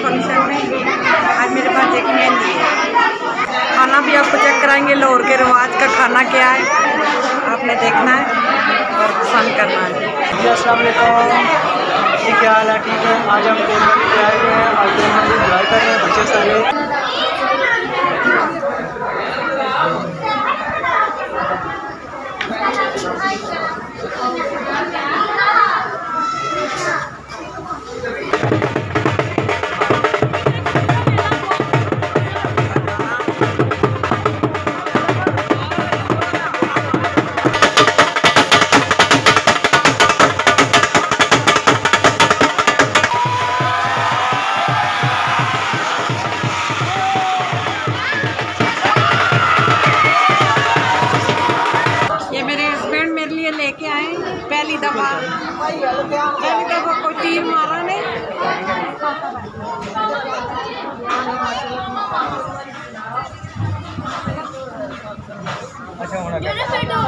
Function में। आज मेरे पास एक मेहंदी है। खाना भी आपको चेक कराएंगे, लाहौर के रिवाज का खाना क्या है आपने देखना है और पसंद करना है। जी अस्सलाम वालेकुम, जी क्या हाल है? ठीक है। आज हम मेहंदी पे आए हुए हैं, आज मेहंदी एंजॉय कर रहे हैं बच्चे सारे। लेके आए पहली दफा कोई तीर मारा नहीं। अच्छा होना हमारे भाई की शादी हो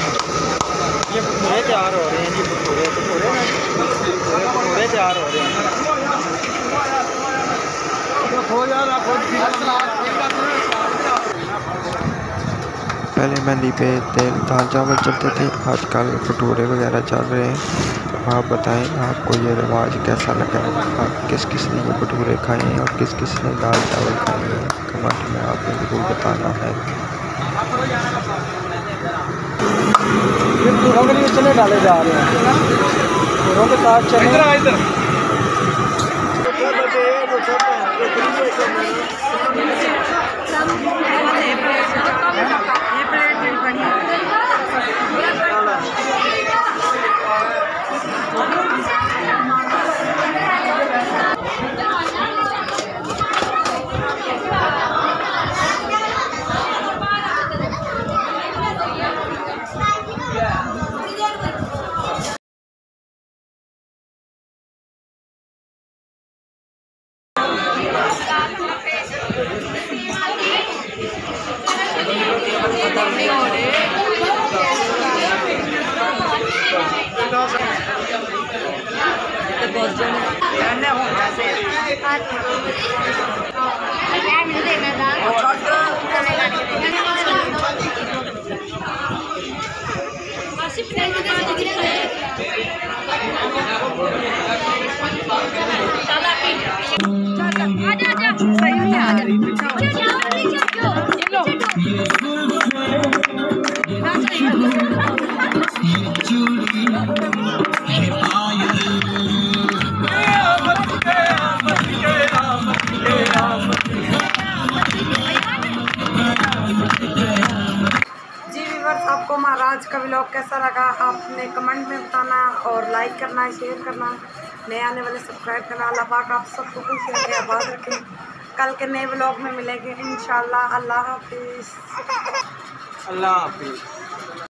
रही है। ये भटूरे तैयार हो रहे हैं जी, भटूरे तैयार हो रहे हैं। पहले मेहंदी पे दाल चावल चलते थे, आजकल भटूरे वगैरह चल रहे हैं। आप बताएं आपको ये रिवाज कैसा लगा? आप किस किस ने ये भटूरे खाए हैं और किस किस ने दाल चावल खाए हैं? कमेंट में आपने ज़रूर बताना है। ये भटूरों के लिए चने डाले जा रहे हैं, भटूरों के साथ चने। आपको हमारा आज का व्लॉग कैसा लगा आपने कमेंट में बताना और लाइक करना है, शेयर करना, नए आने वाले सब्सक्राइब करना। अल्लाह पाक आप सबको खुश रखें, आबाद रखें। कल के नए व्लॉग में मिलेंगे इंशाल्लाह। अल्लाह हाफिज़। अल्लाह हाफिज़।